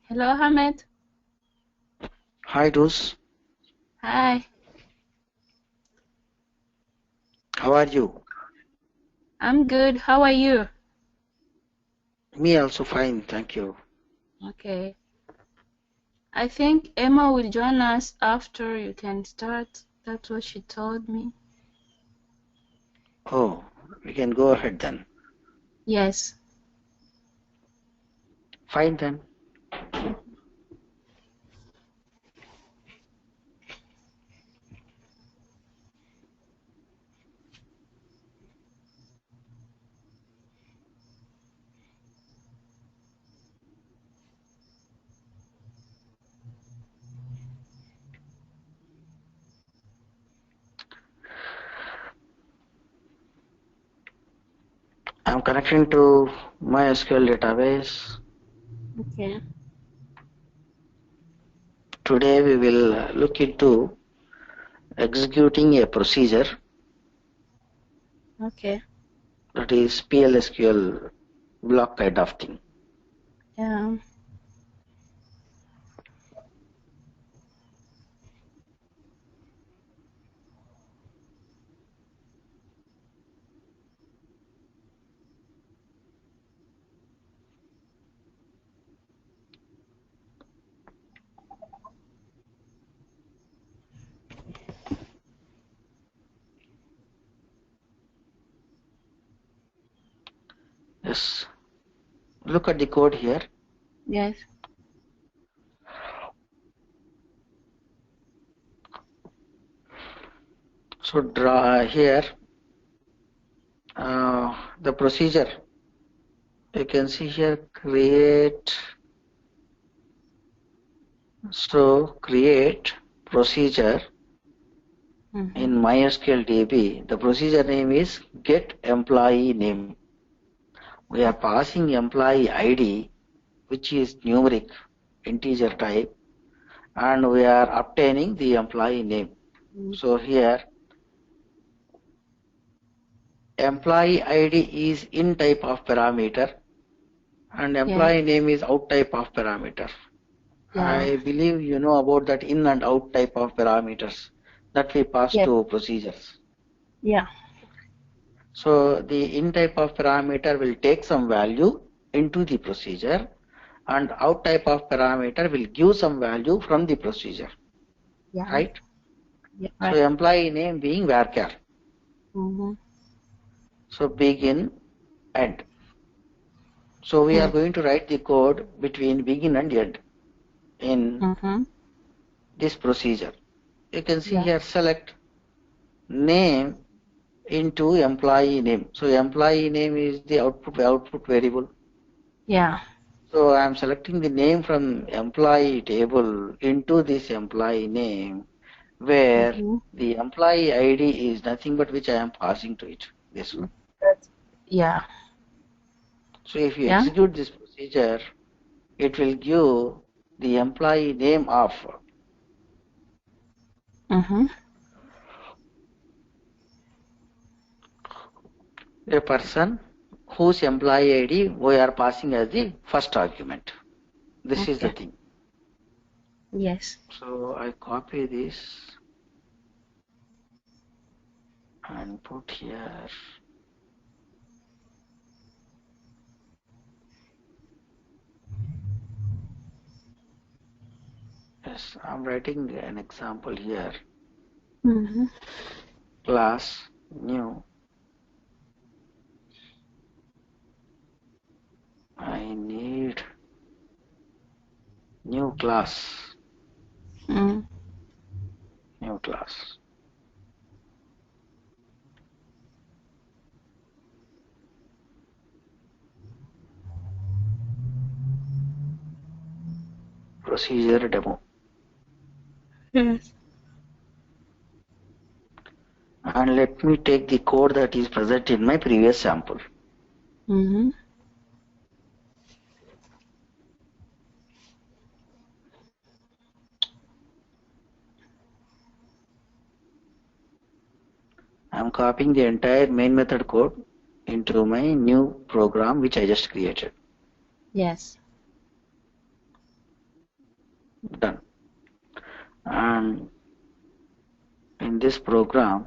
Hello, Hamid. Hi, Dus. Hi. How are you? I'm good. How are you? Me also fine, thank you. Okay. I think Emma will join us after you can start. That's what she told me. Oh, we can go ahead then. Yes. Fine then. I'm connecting to MySQL database. Okay. Today we will look into executing a procedure, Okay. that is PLSQL block kind of thing. Yeah. Yes. Look at the code here. Yes. So draw here the procedure. You can see here create. So create procedure. In MySQL DB, the procedure name is get employee name. We are passing employee ID, which is numeric, integer type, and we are obtaining the employee name. So here, employee ID is in type of parameter, and employee name is out type of parameter. Yeah. I believe you know about that in and out type of parameters that we pass Yes. to procedures. Yeah. So the in type of parameter will take some value into the procedure, and out type of parameter will give some value from the procedure. Yeah. Right? Yeah. So Right. employee name being varchar. So begin, end. So we are going to write the code between begin and end in this procedure. You can see here select name into employee name. So employee name is the output variable. Yeah. So I am selecting the name from employee table into this employee name, where the employee ID is nothing but which I am passing to it. This one. Yeah. So if you execute this procedure, it will give the employee name of a person whose employee ID we are passing as the first argument. This is the thing. Yes. So I copy this and put here. Yes, I'm writing an example here. Class new. I need new class. New class. Procedure demo. Yes. And let me take the code that is present in my previous sample. I am copying the entire main method code into my new program which I just created. Yes. Done. And in this program,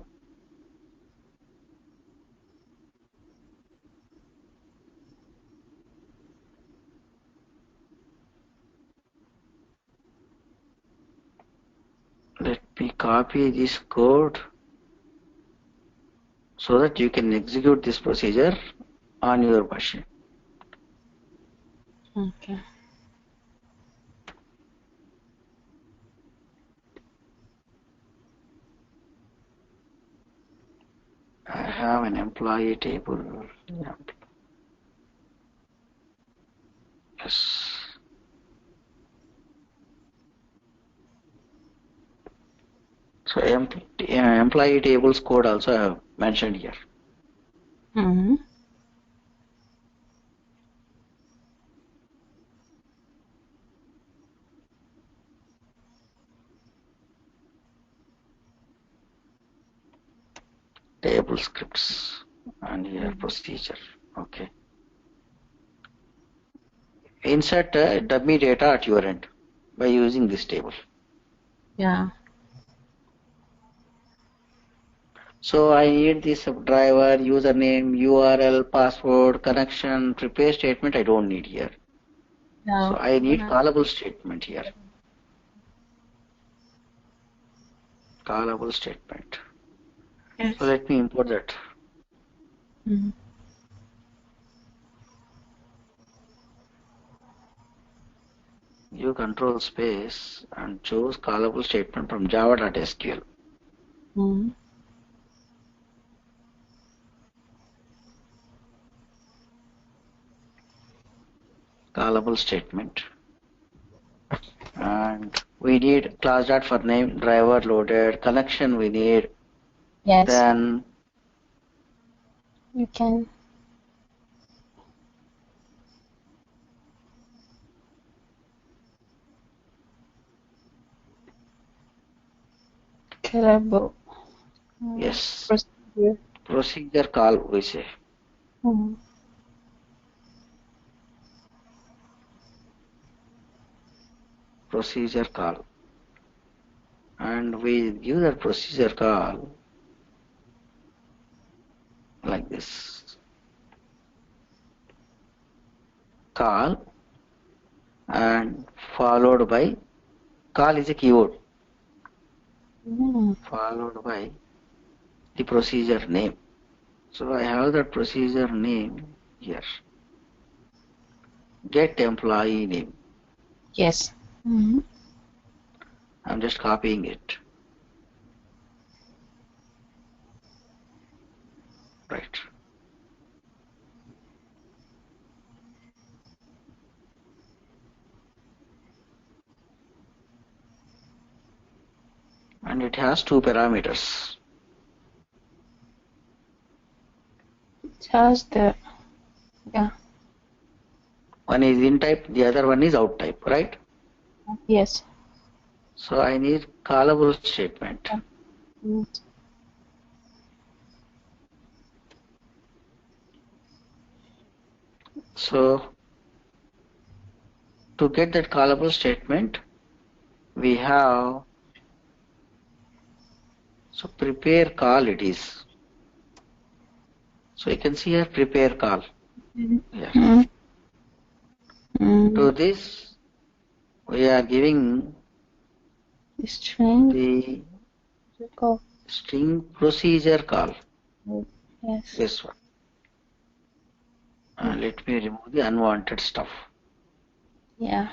let me copy this code so that you can execute this procedure on your machine. Okay. I have an employee table. Yes. So employee tables code also I have mentioned here. Mm-hmm. Table scripts and here procedure. Okay. Insert dummy data at your end by using this table. Yeah. So I need this driver, username, URL, password, connection, prepare statement I don't need here. Yeah. So I need callable statement here. Callable statement. Yes. So let me import that. Mm-hmm. Use control space and choose callable statement from java.sql. Mm-hmm. Callable statement. And we need class dot for name, driver loaded, connection we need. Yes. Then You can. Callable. yes, Procedure. procedure call we say. Mm-hmm. Procedure call. And we give that procedure call like this. Call and followed by, call is a keyword, followed by the procedure name. So I have that procedure name here. Get employee name. Yes. Mm-hmm. I'm just copying it. Right. And it has two parameters. It has the, yeah. One is in type, the other one is out type, right? Yes. So I need callable statement. Mm-hmm. So to get that callable statement, we have, so prepare call it is. So you can see here prepare call. Here. Mm-hmm. To this, we are giving String. the Call. string procedure call. Yes. This one. Let me remove the unwanted stuff. Yeah.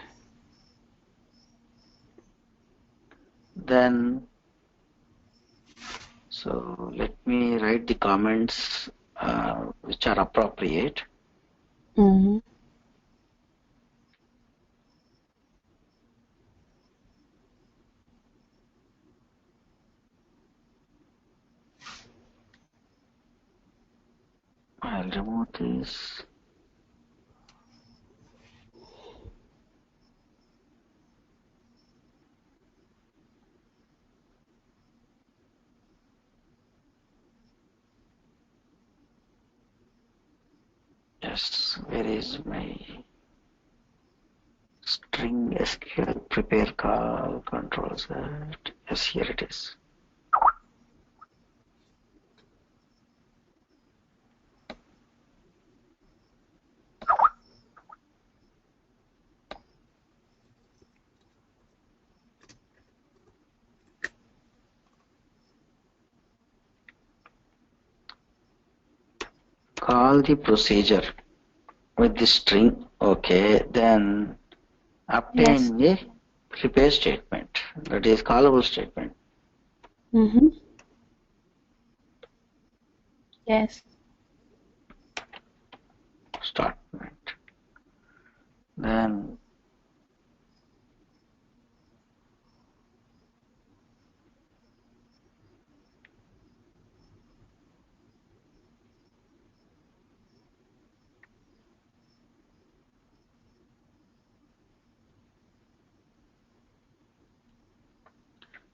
Then, so let me write the comments which are appropriate. Mm-hmm. I'll remove this. Yes, where is my string? string SQL prepare call control set. Yes, here it is. Call the procedure with the string. Okay, then obtain a prepare statement, that is callable statement. Yes. Start point. Then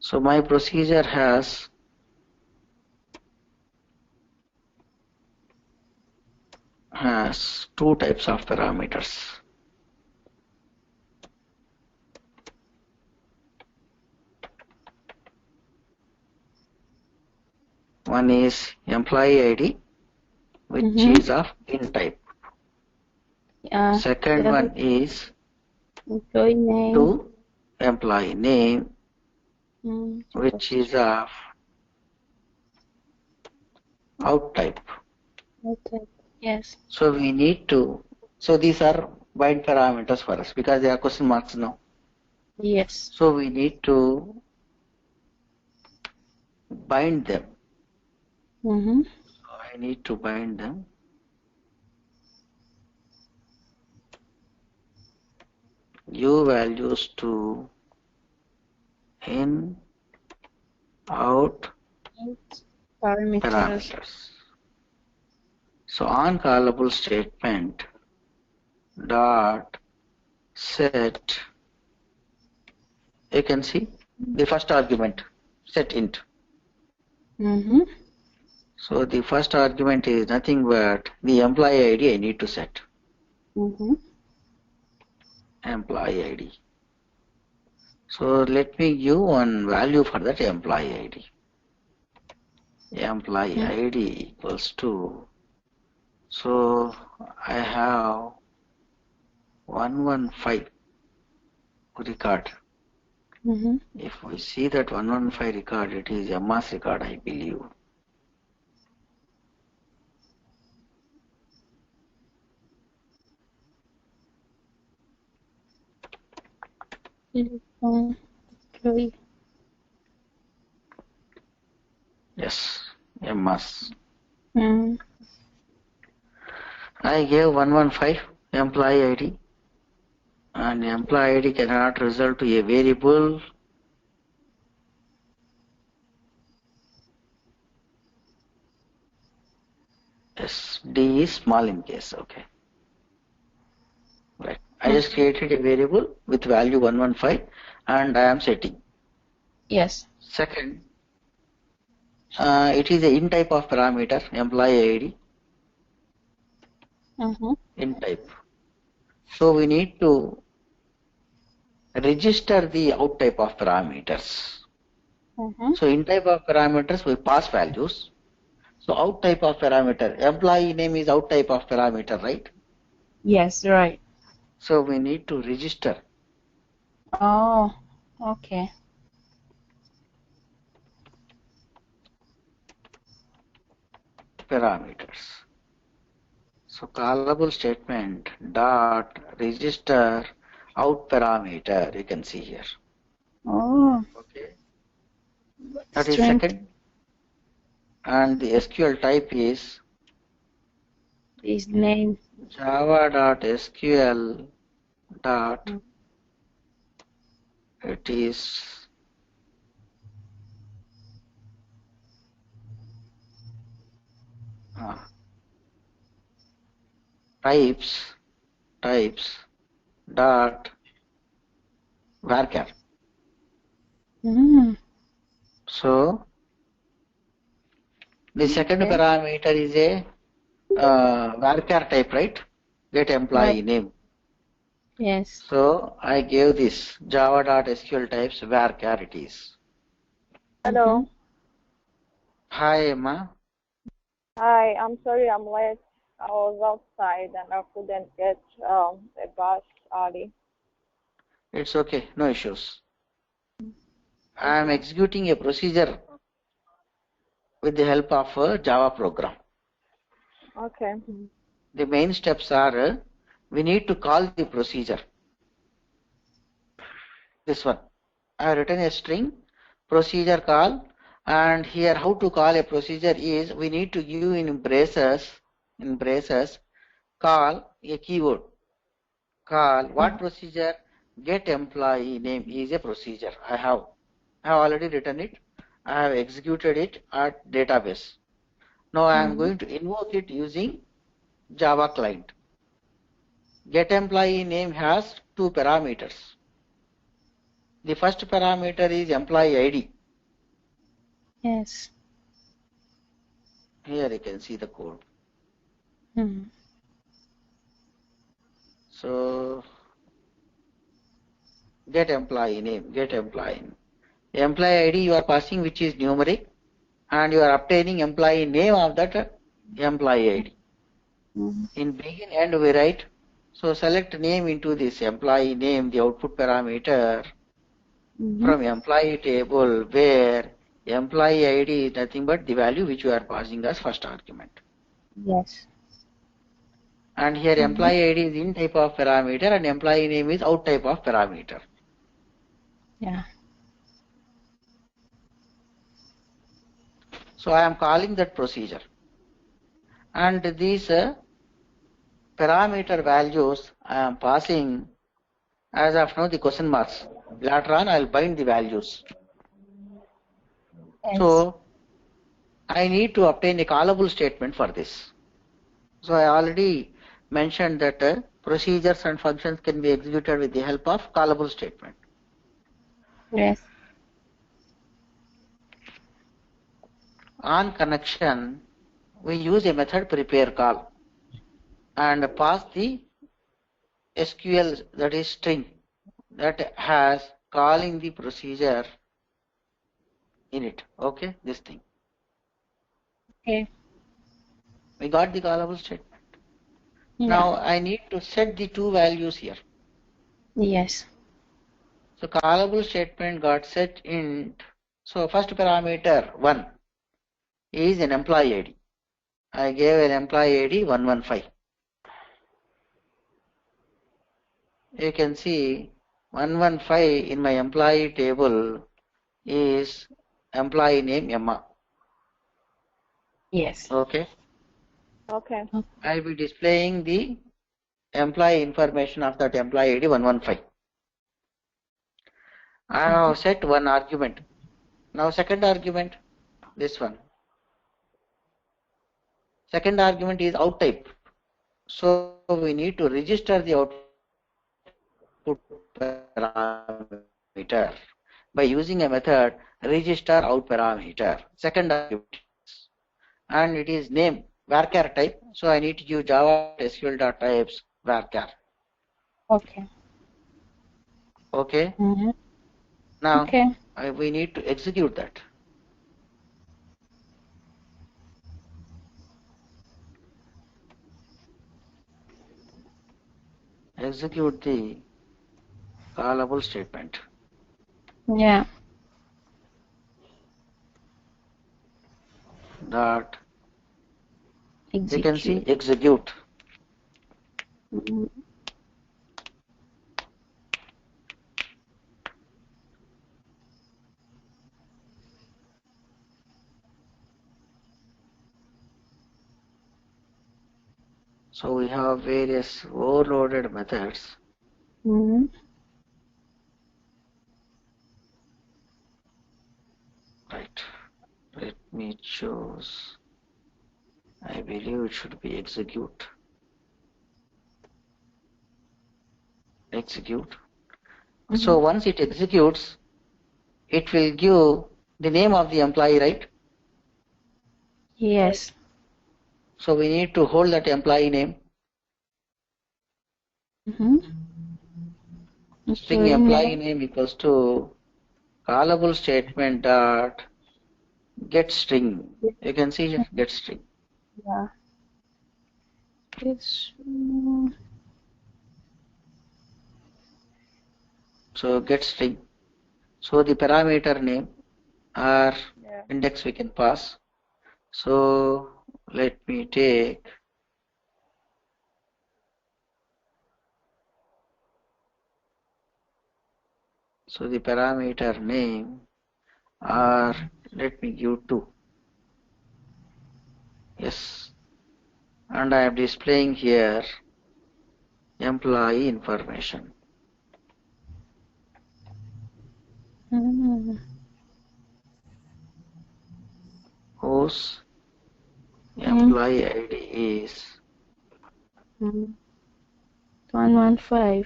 so my procedure has two types of parameters. One is employee ID, which is of int type. Second one is employee name. to employee name, which is of out type. Okay. Yes. So we need to, so these are bind parameters for us because they are question marks now. Yes. So we need to bind them. So I need to bind them. U values to in, out parameters. So on callable statement dot set, you can see the first argument set int. So the first argument is nothing but the employee ID I need to set. Employee ID. So let me give one value for that employee ID. Employee ID equals to, so I have 115 record. If we see that 115 record, it is Emma's record, I believe. Yes, Emma's. I gave 115 employee ID, and employee ID cannot result to a variable. Yes, D is small in case, okay. Right. I just created a variable with value 115 and I am setting. Yes. Second, it is a int type of parameter, employee ID. Int type. So we need to register the out type of parameters. So in type of parameters we pass values. So out type of parameter, employee name is out type of parameter, right? Yes, right. So we need to register. Oh, okay. Parameters. So callable statement dot register out parameter, you can see here. Oh. Okay. That is second. And the SQL type is name. java.sql dot it is types dot varchar. So the second parameter is a varchar type, right? Get employee name. Yes. So I gave this java.sql types varchar it is. Hello. Hi Emma. Hi, I'm sorry I'm late. I was outside and I couldn't get a bus early. It's okay, no issues. I am executing a procedure with the help of a Java program. Okay. The main steps are we need to call the procedure. This one. I have written a string procedure call, and here how to call a procedure is we need to give in braces call a keyword. Call what procedure? Get employee name is a procedure. I have already written it. I have executed it at database. Now I am going to invoke it using Java client. Get employee name has two parameters. The first parameter is employee ID. Yes. Here you can see the code. So get employee name, get employee name. Employee ID you are passing which is numeric, and you are obtaining employee name of that employee ID. In begin and we write, so select name into this employee name, the output parameter from employee table where employee ID is nothing but the value which you are passing as first argument. Yes. And here employee ID is in type of parameter and employee name is out type of parameter. Yeah. So I am calling that procedure. And these parameter values I am passing as of now the question marks. Later on I will bind the values. Yes. So I need to obtain a callable statement for this. So I already mentioned that procedures and functions can be executed with the help of callable statement. Yes. On connection, we use a method prepare call and pass the SQL, that is string, that has calling the procedure in it. Okay, this thing. Okay. We got the callable statement. Yeah. Now I need to set the two values here. Yes. So callable statement got set in. So first parameter 1 is an employee ID. I gave an employee ID 115. You can see 115 in my employee table is employee name Emma. Yes. Okay. Okay. I will be displaying the employee information of that employee ID 115. I have set one argument. Now second argument, this one. Second argument is out type. So we need to register the output parameter by using a method register out parameter. Second argument, and it is name varchar type. So I need to use Java SQL.types varchar. Okay. Okay. Now we need to execute that. Execute the callable statement. Yeah. That Execute. you can see execute. So we have various overloaded methods. Right. Let me choose. I believe it should be execute. Execute. So once it executes, it will give the name of the employee, right? Yes. So we need to hold that employee name. String employee name equals to callable statement dot get string. You can see here, get string. Yeah. It's so get string. So the parameter name or index we can pass. So let me take so the parameter name or let me give 2. Yes. And I am displaying here employee information. Whose employee ID is 115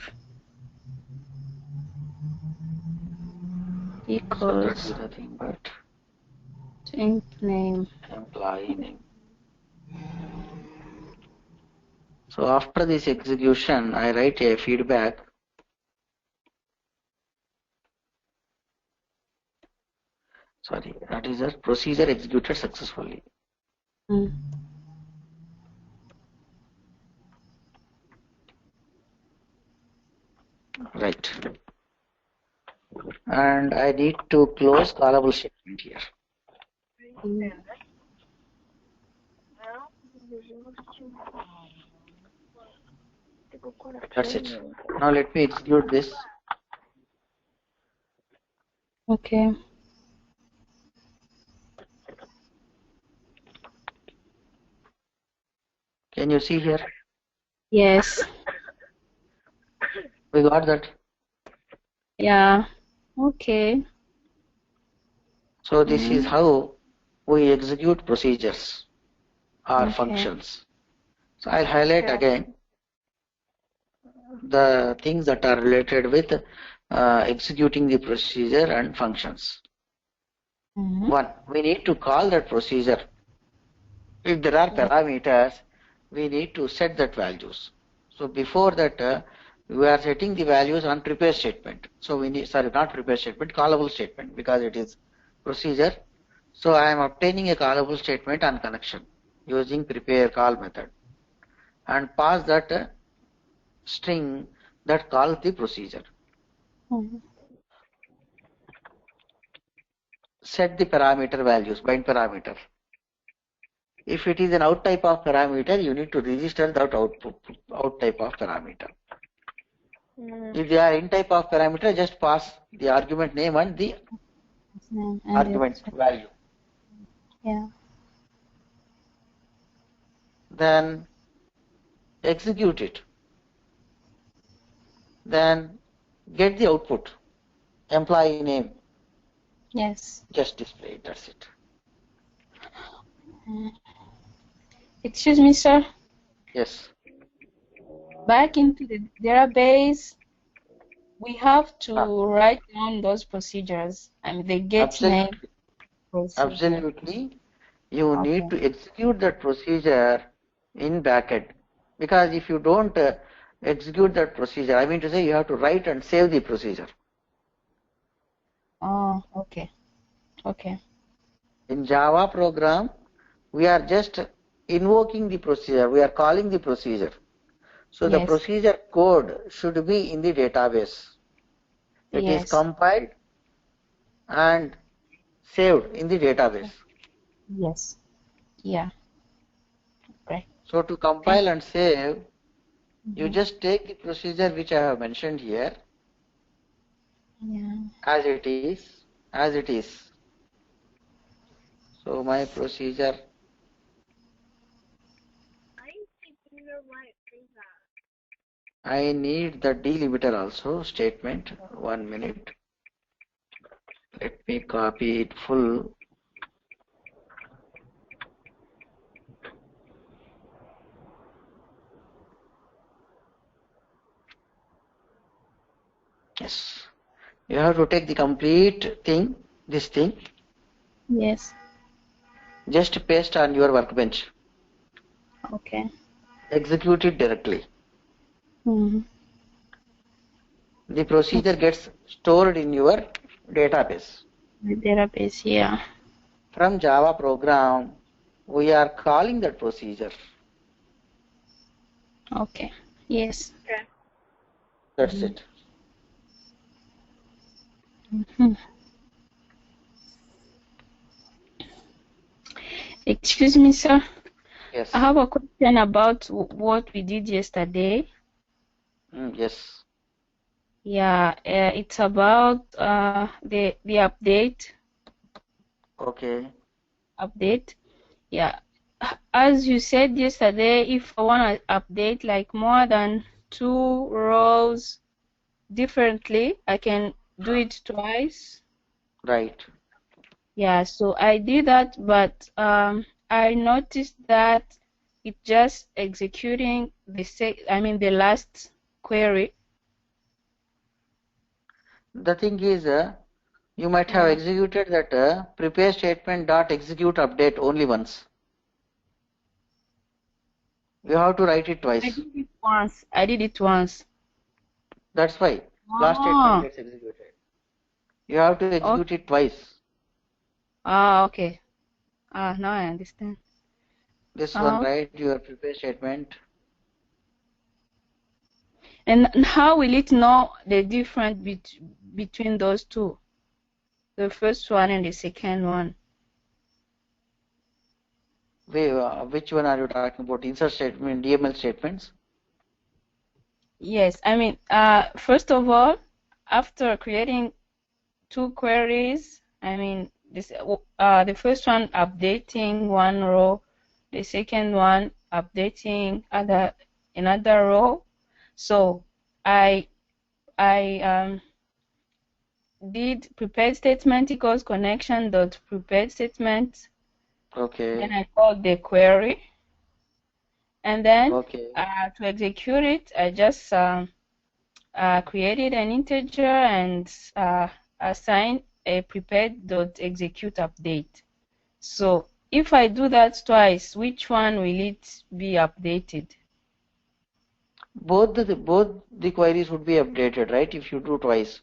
equals so that is nothing but temp name. Employee name. So after this execution, I write a feedback. Sorry, that is a procedure executed successfully. Right. And I need to close callable statement here. That's it. Now let me execute this. Okay. Can you see here? Yes. We got that. Yeah. Okay. So this is how we execute procedures or functions. So I'll highlight again the things that are related with executing the procedure and functions. One, we need to call that procedure. If there are parameters, we need to set that values. So before that, we are setting the values on prepare statement. So we need, sorry, not prepare statement, callable statement because it is procedure. So I am obtaining a callable statement on connection using prepare call method and pass that string that calls the procedure. Set the parameter values, bind parameter. If it is an out type of parameter, you need to register that out type of parameter. If they are in type of parameter, just pass the argument name and the argument value. Yeah. Then execute it. Then get the output. Employee name. Yes. Just display it. That's it. Excuse me, sir. Yes. Back into the database, we have to write down those procedures. I mean, the get name procedure. Absolutely. You need to execute that procedure in backend. Because if you don't execute that procedure, I mean to say you have to write and save the procedure. Oh, okay. Okay. In Java program, we are just invoking the procedure. We are calling the procedure. So the procedure code should be in the database. It is compiled and saved in the database. Yes. Yeah. Okay. So to compile and save, you just take the procedure which I have mentioned here as it is. So my procedure. I need the delimiter also statement. 1 minute. Let me copy it full. Yes. You have to take the complete thing, this thing. Yes. Just paste on your workbench. Okay. Execute it directly. the procedure gets stored in your database. The database, yeah. From Java program, we are calling that procedure. Okay. Yes. Okay. That's it. Excuse me, sir. Yes. I have a question about what we did yesterday. Yes. Yeah, it's about the update. Okay. Update. Yeah. As you said yesterday, if I want to update like more than 2 rows differently, I can do it twice. Right. Yeah, so I did that, but I noticed that it just executing the last query. The thing is, you might have Yeah. executed that prepare statement dot execute update only once. You have to write it I twice. did it once. I did it once. That's why last statement Ah, gets executed. You have to execute it twice. okay. Now I understand. This one, right? Your prepare statement. And how will it know the difference between those two? The first one and the second one. Which one are you talking about? Insert statement, DML statements? Yes, first of all, after creating 2 queries, the first one updating 1 row, the second one updating another row. So I did prepared statement equals connection dot prepared statement. Okay. Then I called the query, and then Okay. to execute it, I just created an integer and assigned a prepared dot execute update. So if I do that twice, which one will it be updated? Both the queries would be updated, right? If you do twice.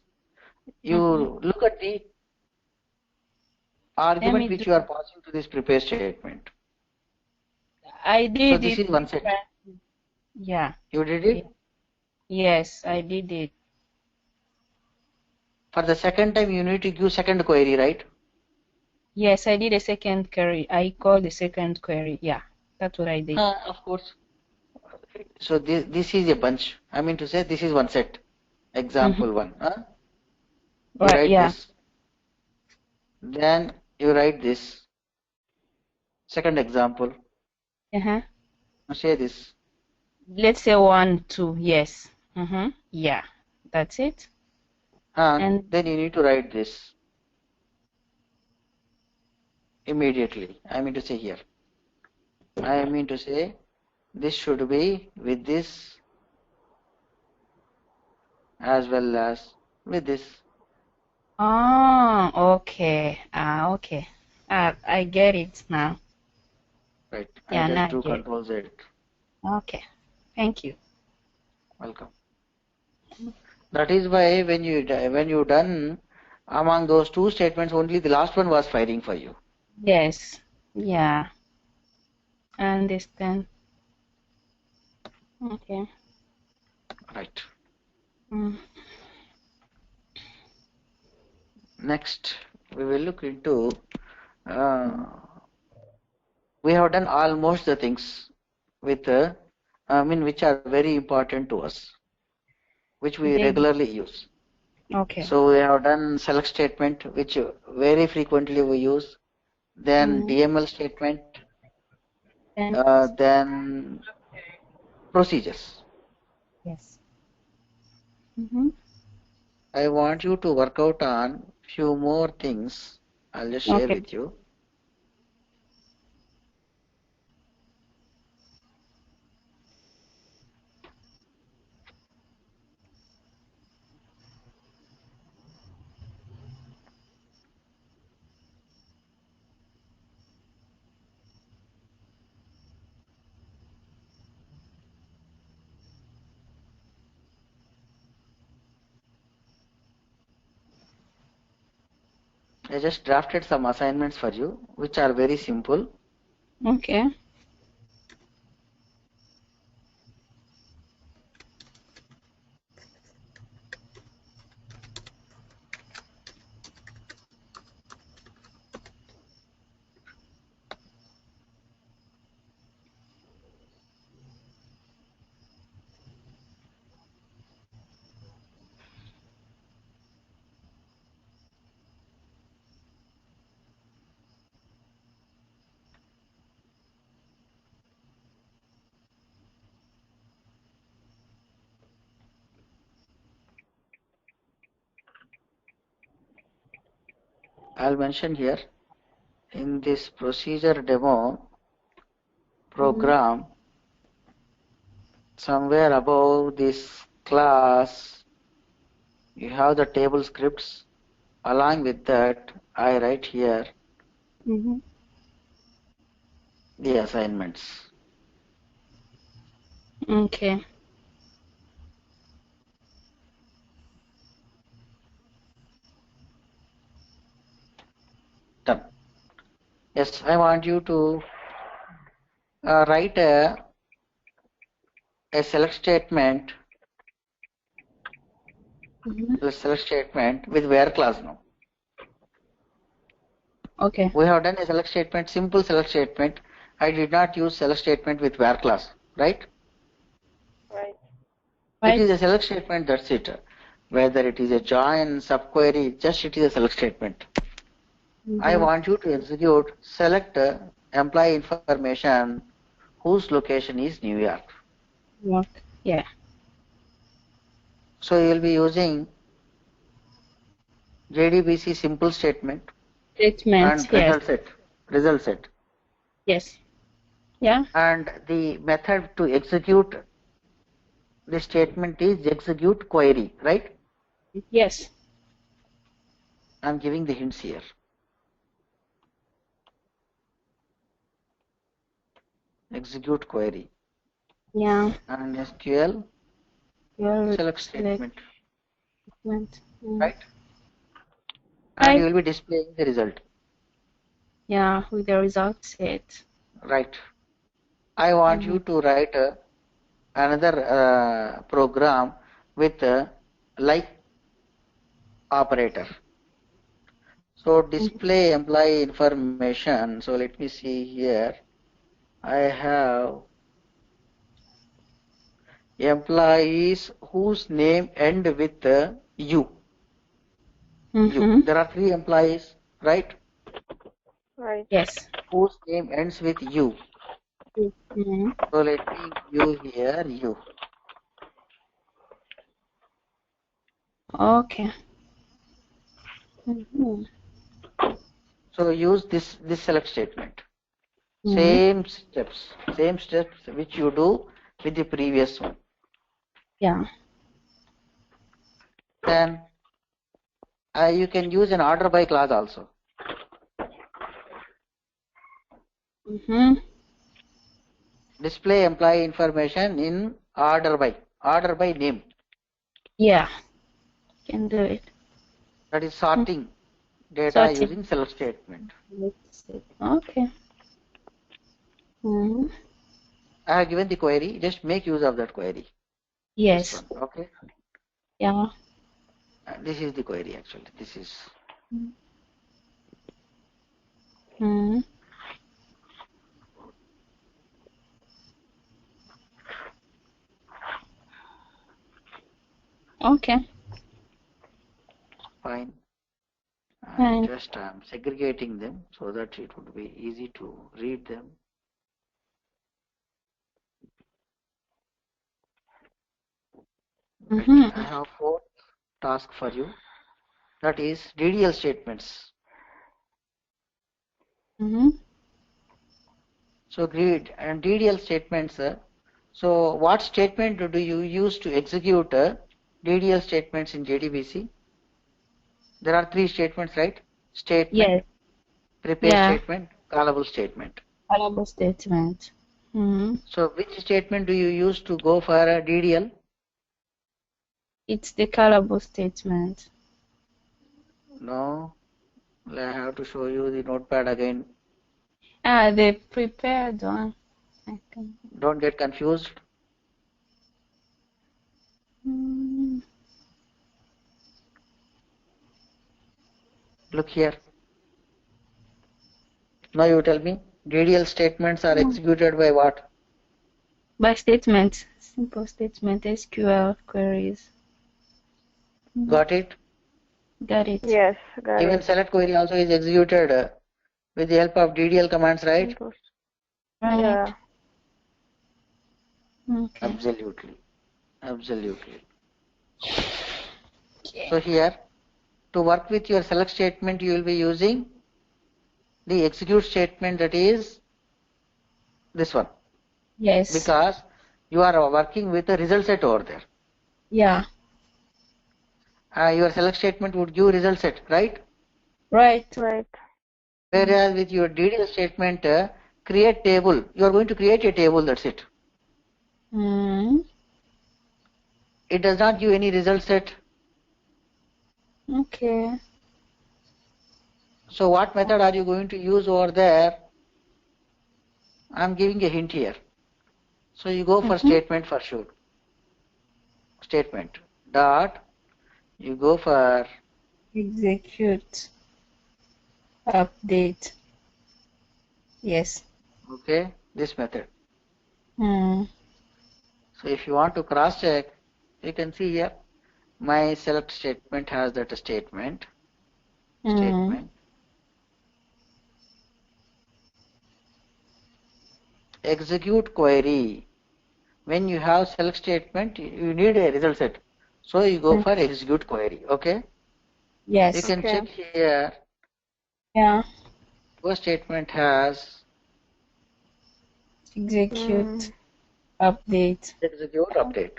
You look at the argument which you are passing to this prepare statement. I did so this it. is one set. Yeah. You did it? Yes, I did it. For the second time, you need to give second query, right? Yes, I did a second query. I called the second query. Yeah, that's what I did. Of course. So this is a bunch. I mean to say this is one set. Example one. You Right, write yeah. this. Then you write this. Second example. Now say this. Let's say 1, 2. Yes. Yeah, that's it. And then you need to write this immediately. I mean to say here. I mean to say this should be with this as well as with this. Okay. Okay. I get it now. Right. Yeah, I now just I do get it. Control Z. Okay. Thank you. Welcome. That is why when you done among those 2 statements, only the last one was firing for you. Yes. Yeah. I understand. Okay. Right. Next, we will look into. We have done almost the things with, which are very important to us, which we regularly use. Okay. So we have done select statement, which very frequently we use. Then DML statement. Then procedures. Yes. I want you to work out on few more things. I'll just share with you. I just drafted some assignments for you, which are very simple. Okay. I'll mention here in this procedure demo program, somewhere above this class, you have the table scripts. Along with that, I write here the assignments. Okay. Done. Yes, I want you to write a select statement. A select statement with where clause now. Okay. We have done a select statement, simple select statement. I did not use select statement with where clause, right? Right. It is a select statement, that's it. Whether it is a join, subquery, just it is a select statement. I want you to execute select employee information whose location is New York. Yeah. So you will be using JDBC simple statement and result set. Result set. Yes. Yeah. And the method to execute the statement is execute query, right? Yes. I'm giving the hints here. Execute query. Yeah. And SQL select statement. Right? And you will be displaying the result. Yeah, with the result set. Right. I want you to write another program with like operator. So display employee information. So let me see here. I have employees whose name end with U. U. There are 3 employees, right? Right. Yes. Whose name ends with U. So let me give here U. Okay. So use this select statement. Same steps which you do with the previous one. Yeah. Then you can use an order by clause also. Display employee information in order by name. Yeah, can do it. That is sorting data using select statement. Okay. I have given the query, just make use of that query. Yes. This one, okay. Yeah. This is the query actually. This is. Okay. Fine. Just segregating them so that it would be easy to read them. Right. I have 4 tasks for you. That is DDL statements. So grid and DDL statements. So what statement do you use to execute DDL statements in JDBC? There are 3 statements, right? Statement, prepare statement, callable statement. Callable statement. So which statement do you use to go for a DDL? It's the callable statement. No. I have to show you the notepad again. The prepared one. Don't get confused. Look here. Now you tell me, DDL statements are executed by what? By statements, simple statement, SQL queries. Got it? Got it. Yes, got Even it. select query also is executed with the help of DDL commands, right? Right. Yeah. Okay. Absolutely. Absolutely. Okay. So here, to work with your select statement, you will be using the execute statement, that is this one. Yes. Because you are working with a result set over there. Yeah. Your select statement would give result set, right? Right. Right. Whereas with your DDL statement, create table, you are going to create a table, that's it. It does not give any result set. Okay. So what method are you going to use over there? I am giving a hint here. So you go for statement for sure. Statement dot, you go for execute update. Yes. Okay, this method. Hmm. So if you want to cross check, you can see here my select statement has that statement. Execute query. When you have select statement, you need a result set. So you go for execute query. Okay. Yes. You can Okay. check here. Yeah. First statement has Execute update. execute update.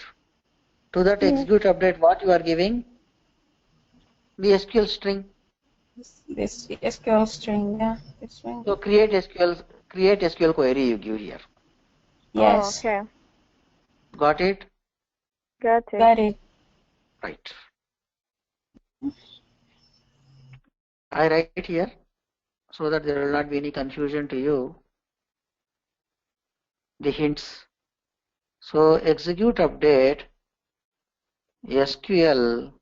To that Yeah. execute update, what you are giving? The SQL string. This SQL string. Yeah. This one. So create SQL query you give here. Yes. Oh, okay. Got it? Got it. Got it. Right. I write here so that there will not be any confusion to you. The hints. So execute update SQL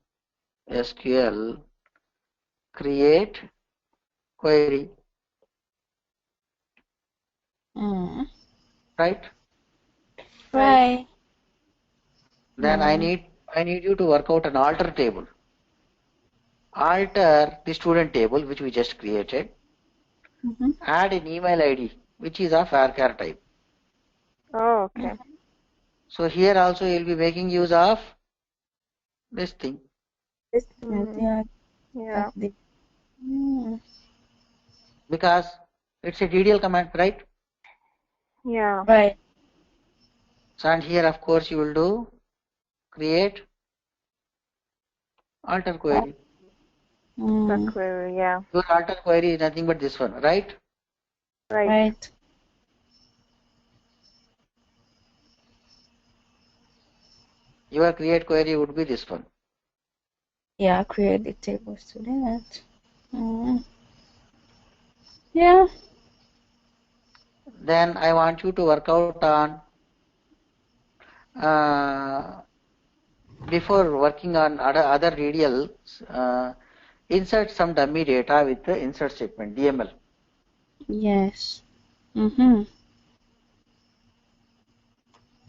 create query. Right? Right. Then I need you to work out an alter table. Alter the student table which we just created. Add an email ID which is of varchar type. Oh, okay. So here also you will be making use of this thing. Yeah. Yeah. Because it's a DDL command, right? Yeah. Right. So and here of course you will do create alter query. The query, yeah. Your alter query is nothing but this one, right? Right. Your create query would be this one. Yeah, create the table student. Yeah. Then I want you to work out on before working on other DDLs, insert some dummy data with the insert statement, DML. Yes.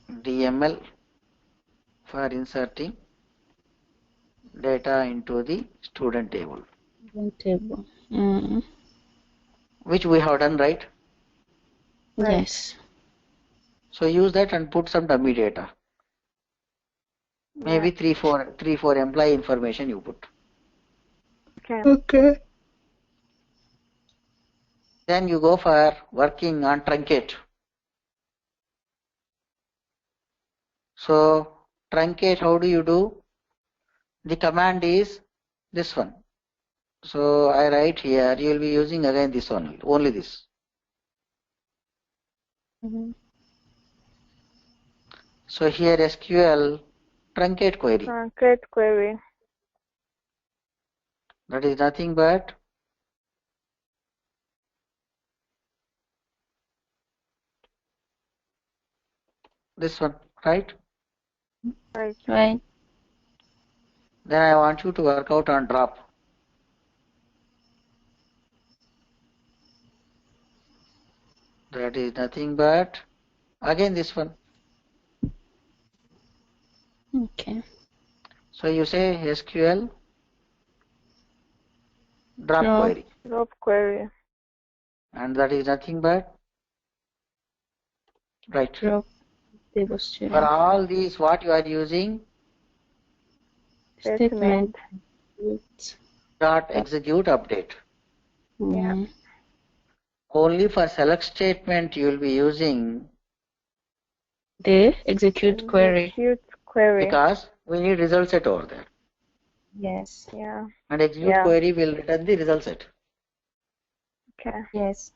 DML for inserting data into the student table. Table. Which we have done, right? Yes. So use that and put some dummy data. Maybe 3-4 employee information you put. Okay. Then you go for working on truncate. So truncate, how do you do? The command is this one. So I write here, you will be using again this one, only this. So here SQL truncate query. Truncate query. That is nothing but This one, right? Right. Right. Then I want you to work out on drop. That is nothing but again this one. Okay. So you say SQL drop Drop. query. Drop query. And that is nothing but right. Drop table For student. all these, what you are using? Statement. Dot execute update. Yeah. Only for select statement you will be using The execute query. Execute query. because we need result set over there. Yes. Yeah. And execute query will return the result set. Okay. Yes.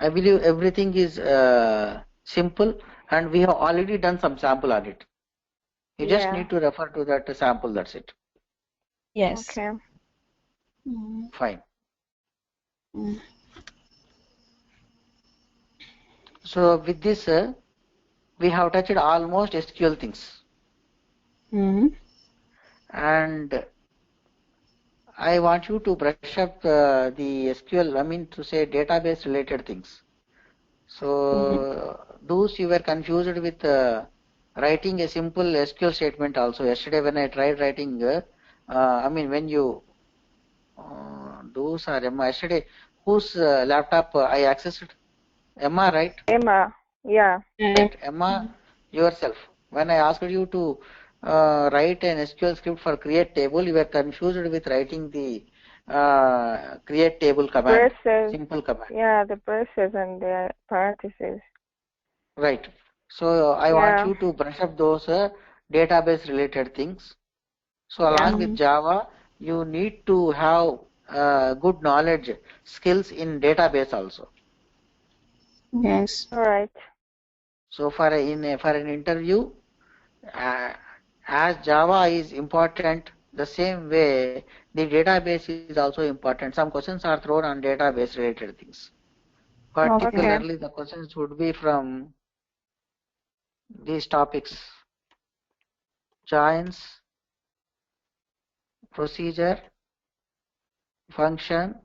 I believe everything is simple, and we have already done some sample on it. You just need to refer to that sample, that's it. Yes. Okay. Fine. So with this, we have touched almost SQL things. And I want you to brush up the SQL, I mean to say database related things. So those you were confused with writing a simple SQL statement also. Yesterday when I tried writing, I mean when you, those are Emma. Yesterday, whose laptop I accessed? Emma, right? Emma. Yeah. Right. Emma, yourself. When I asked you to write an SQL script for create table, you were confused with writing the create table command, simple command. Yeah, the braces and the parentheses. Right. So I want you to brush up those database related things. So along with Java, you need to have good knowledge, skills in database also. Yes. All right. So for an interview, as Java is important, the same way the database is also important. Some questions are thrown on database related things. Particularly the questions would be from these topics: joins, procedure, function,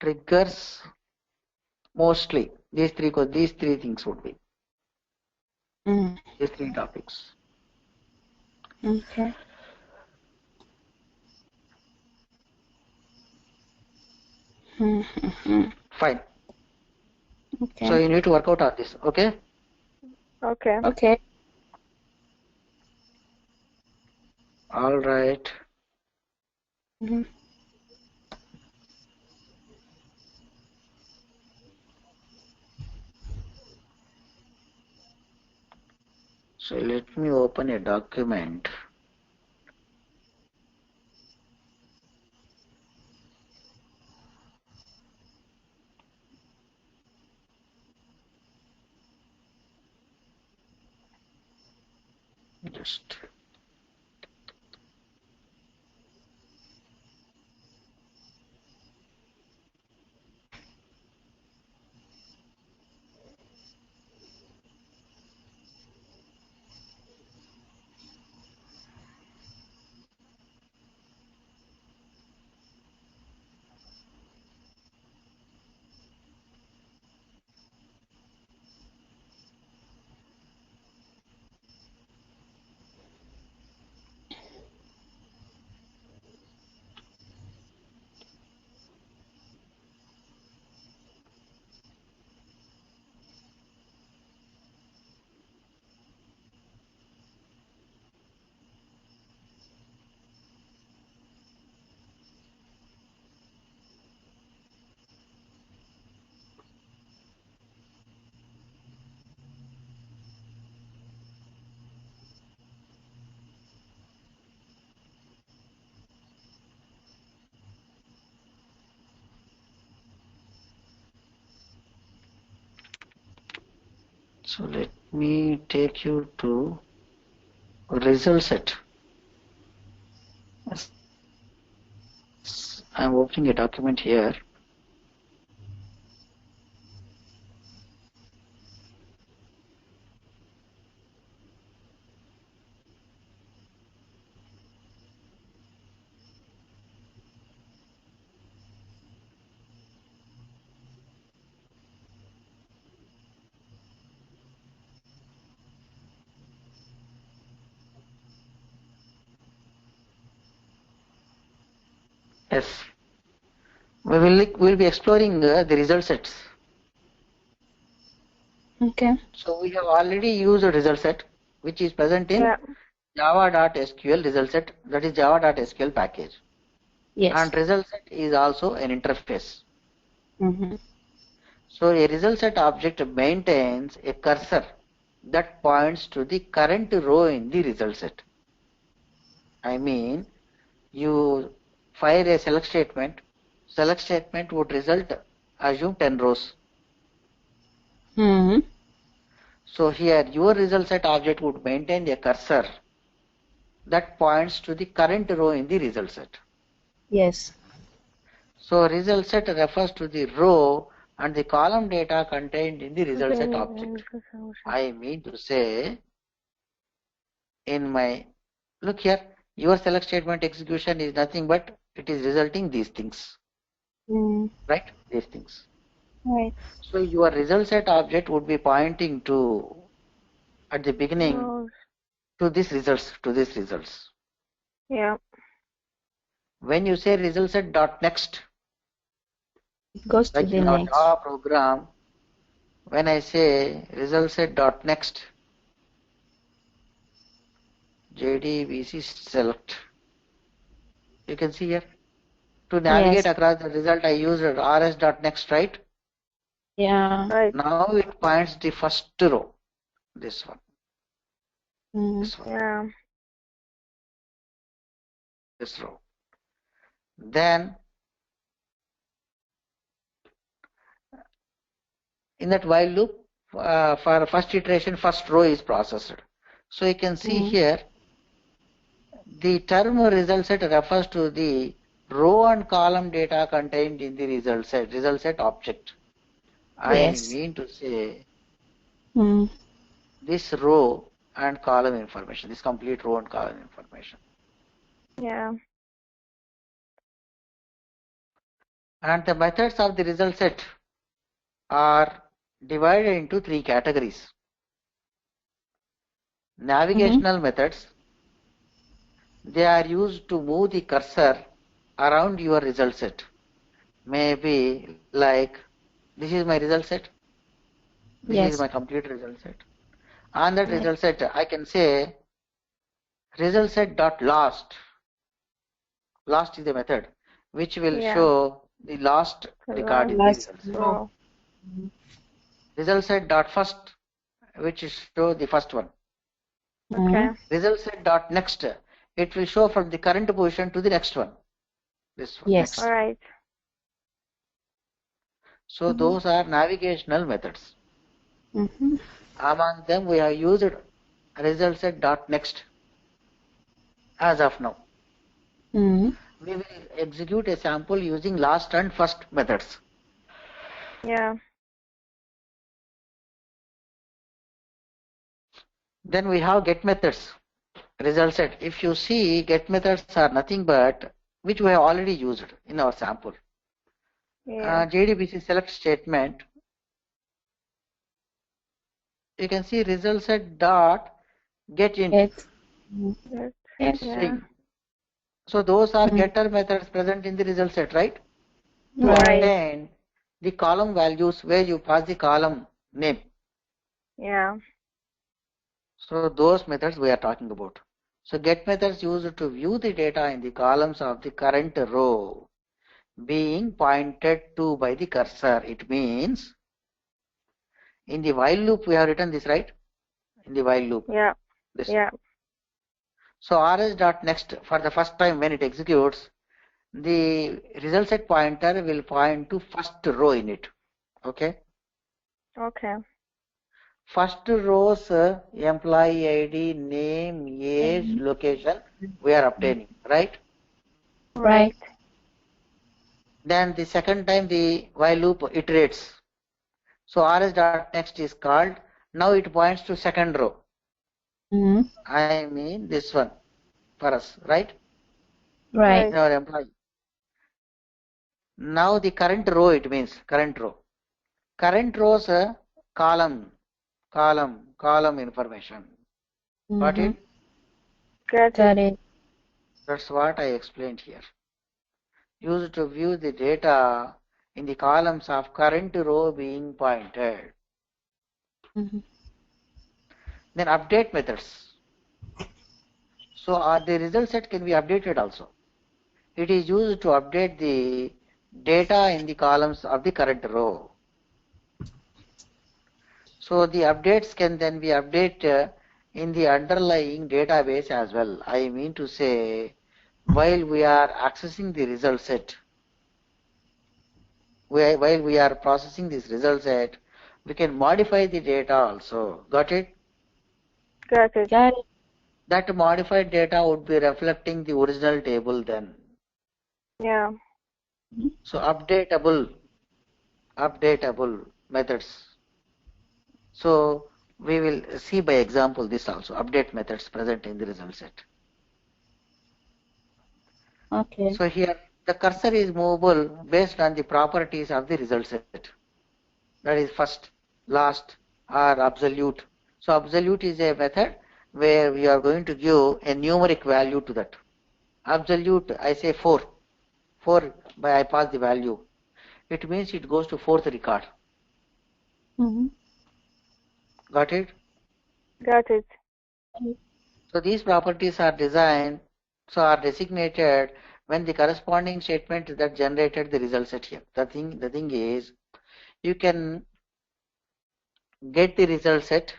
triggers. Mostly these three things would be these three topics. Okay. Fine. Okay. So you need to work out on this. Okay. Okay. Okay. All right. So let me open a document. Just so let me take you to result set. I'm opening a document here. Yes. We'll be exploring the result sets. Okay. So we have already used a result set which is present in java.sql result set, that is java.sql package. Yes. And result set is also an interface. Mm-hmm. So a result set object maintains a cursor that points to the current row in the result set. I mean, you fire a select statement would result, assume 10 rows. Mm-hmm. So here your result set object would maintain a cursor that points to the current row in the result set. Yes. So result set refers to the row and the column data contained in the result set object. I mean to say, in my, look here, your select statement execution is nothing but it is resulting these things. Right? These things. Right. So your result set object would be pointing to, at the beginning, to these results. Yeah. When you say result set dot next, It goes to like the in our next. Java program, when I say result set dot next, JDBC select, you can see here, to navigate across the result I used rs dot next, right? Yeah. Right. Now it points the first row, this one. This one. Yeah. This row. Then in that while loop, for first iteration, first row is processed. So you can see here, the term result set refers to the row and column data contained in the result set object. Yes. I mean to say, this row and column information, this complete row and column information. Yeah. And the methods of the result set are divided into three categories. Navigational methods, they are used to move the cursor around your result set. Maybe like, this is my result set. This is my complete result set. On that result set, I can say result set dot last. Last is the method which will show the last record in the result set. Result set dot first, which is show the first one. Okay. Result set dot next, it will show from the current position to the next one. This one. Yes. Next. All right. So those are navigational methods. Among them, we have used result set dot next as of now. We will execute a sample using last and first methods. Yeah. Then we have get methods. Result set. If you see, get methods are nothing but which we have already used in our sample. JDBC select statement. You can see result set dot get int. String. So those are getter methods present in the result set, right? To obtain the column values where you pass the column name. Yeah. So those methods we are talking about. So get methods used to view the data in the columns of the current row being pointed to by the cursor. It means in the while loop we have written this, right? In the while loop. Yeah. This. Yeah. So rs.next, for the first time when it executes, the result set pointer will point to first row in it. Okay. Okay. First rows employee ID, name, age, location we are obtaining, right? Right. Then the second time the while loop iterates. So rs.next is called. Now it points to second row. I mean this one for us, right? Right. Our employee. Now the current row, it means current row. Current rows column information. Got it? Got it. That's what I explained here. used to view the data in the columns of current row being pointed. Then update methods. So the result set can be updated also. It is used to update the data in the columns of the current row. So the updates can then be updated in the underlying database as well. I mean to say, while we are accessing the result set, while we are processing this result set, we can modify the data also. Got it? Got it. Got it. That modified data would be reflecting the original table then. Yeah. So updatable methods. So we will see by example this also, update methods present in the result set. Okay. So here the cursor is movable based on the properties of the result set. That is first, last, or absolute. So absolute is a method where we are going to give a numeric value to that. Absolute, I say 4. 4 by I pass the value. It means it goes to 4th record. Got it? Got it. So these properties are designated when the corresponding statement that generated the result set here. The thing is, you can get the result set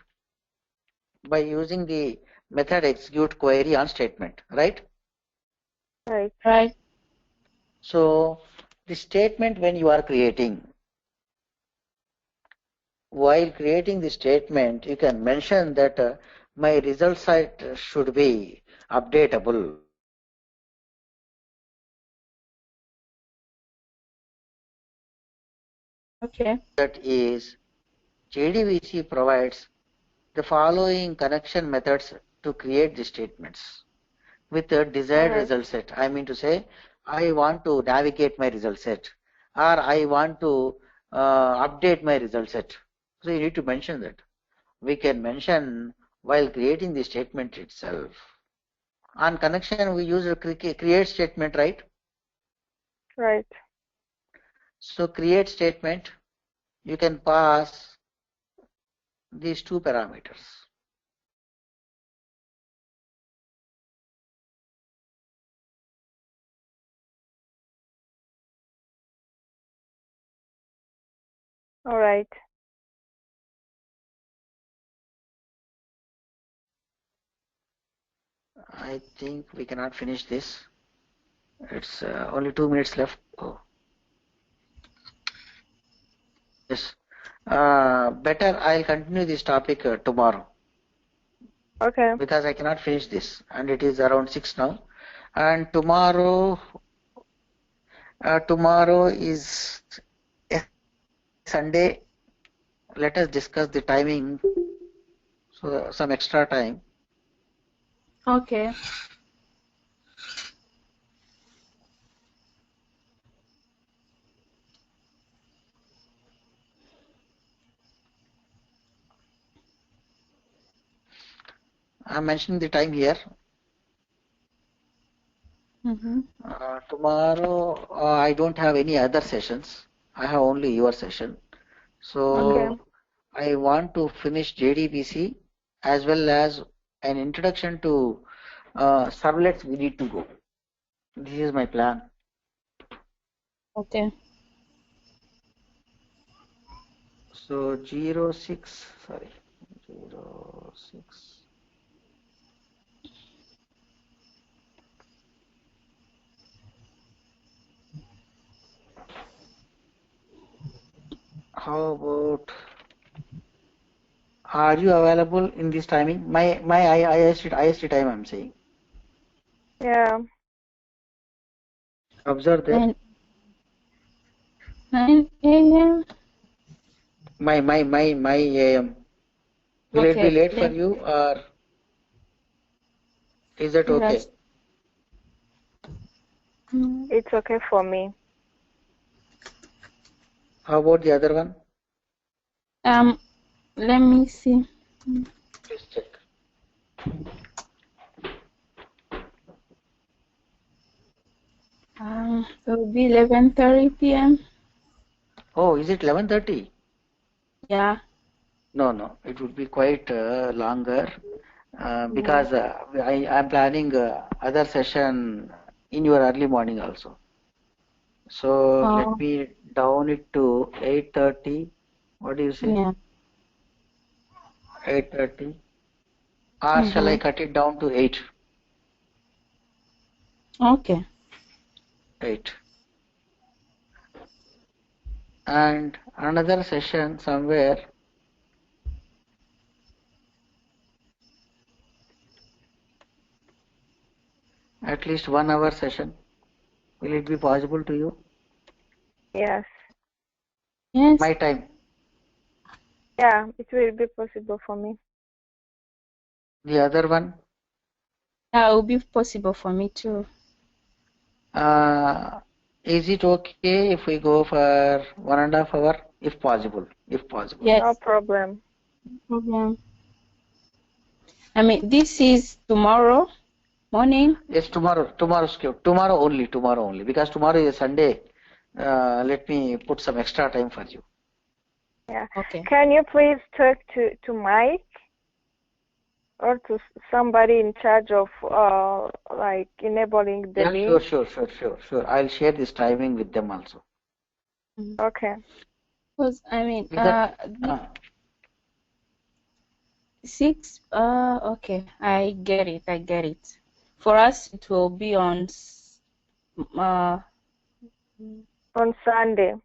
by using the method execute query on statement, right? Right. Right. So the statement when you are creating, while creating the statement, you can mention that my result set should be updatable. Okay. That is, JDBC provides the following connection methods to create the statements with a desired result set. I mean to say, I want to navigate my result set, or I want to update my result set. So you need to mention that. We can mention while creating the statement itself. On connection, we use a create statement, right? Right. So create statement, you can pass these two parameters. All right. I think we cannot finish this. It's only 2 minutes left. Oh. Yes. Better I'll continue this topic tomorrow. Okay. Because I cannot finish this, and it is around 6 now. And tomorrow is a Sunday. Let us discuss the timing. So some extra time. Okay. I'm mentioning the time here. Tomorrow I don't have any other sessions. I have only your session. So I want to finish JDBC as well as an introduction to servlets we need to go. This is my plan. Okay. So 06, sorry, 06. How about, are you available in this timing? My IST time I'm saying. Yeah. Observe that. 9 a.m. My AM. Will it be late for you, or is that okay? It's okay for me. How about the other one? Let me see. Please check. It will be 11:30 p.m. Oh, is it 11:30? Yeah. No. It would be quite longer because I'm planning other session in your early morning also. So let Oh, me down it to 8:30. What do you say? yeah. 8:30. Or shall I cut it down to 8? Okay. 8. And another session somewhere, at least 1 hour session. Will it be possible to you? Yes. Yes. My time. Yeah, it will be possible for me. The other one, That will be possible for me too. is it okay if we go for 1.5 hour? If possible. Yes. No problem. No problem. I mean, this is tomorrow morning. Yes, tomorrow only, because tomorrow is Sunday. Let me put some extra time for you. Yeah. Okay. Can you please talk to Mike or to somebody in charge of like enabling the Yeah, link? sure. I'll share this timing with them also. Okay. Because I mean, Is that 6. Okay, I get it. For us, it will be on On Sunday.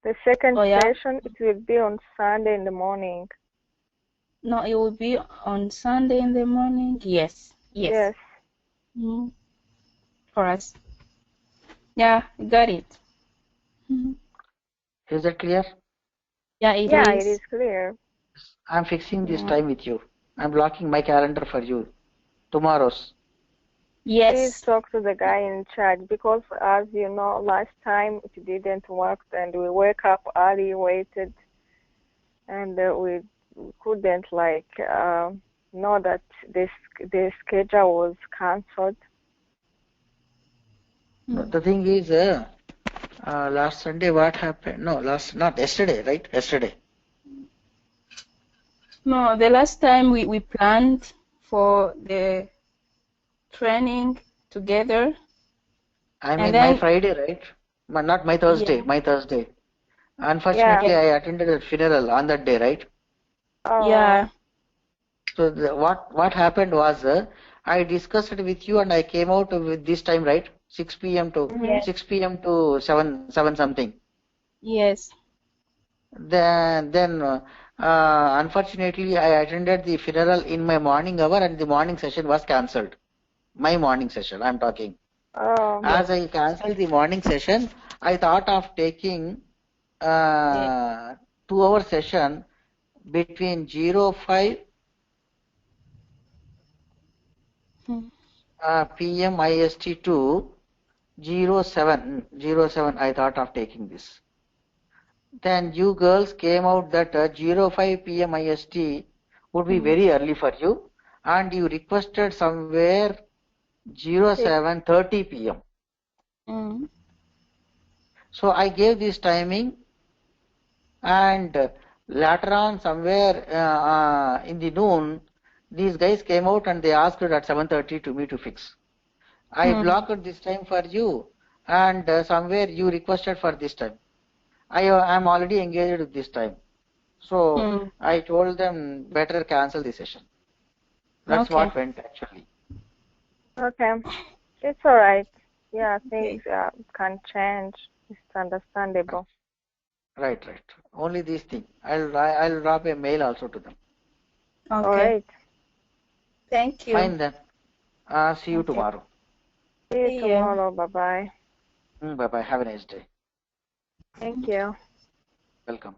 The second session, it will be on Sunday in the morning. No, it will be on Sunday in the morning. Yes. For us. Yeah, got it. Is that clear? Yeah, it is clear. I'm fixing this time with you. I'm blocking my calendar for you. Tomorrow's. Yes. Please talk to the guy in charge, because as you know, last time it didn't work and we woke up early, waited, and we couldn't know that the schedule was cancelled. The thing is, last Sunday what happened? No, not yesterday, right? Yesterday. No, the last time we planned for the training together. I mean, my Friday, right? Not my Thursday, my Thursday. Unfortunately, I attended a funeral on that day, right? Yeah. So what happened was, I discussed it with you and I came out with this time, right? 6 p.m. to 6 p.m. to 7 something. Yes. Then unfortunately, I attended the funeral in my morning hour and the morning session was cancelled. My morning session, I'm talking. As I cancelled the morning session, I thought of taking 2-hour session between 05 p.m. IST to 07 I thought of taking this. Then you girls came out that 05 p.m. IST would be very early for you, and you requested somewhere 07:30 p.m. So I gave this timing, and later on somewhere in the noon, these guys came out and they asked at 7:30 to me to fix. I blocked this time for you, and somewhere you requested for this time. I am already engaged with this time. So I told them better cancel the session. That's what went actually. Okay. It's all right. Yeah, things can change. It's understandable. Right. Only this thing. I'll drop a mail also to them. Okay. All right. Thank you. Fine then. See you tomorrow. See you tomorrow. Bye-bye. Bye-bye. Have a nice day. Thank you. Welcome.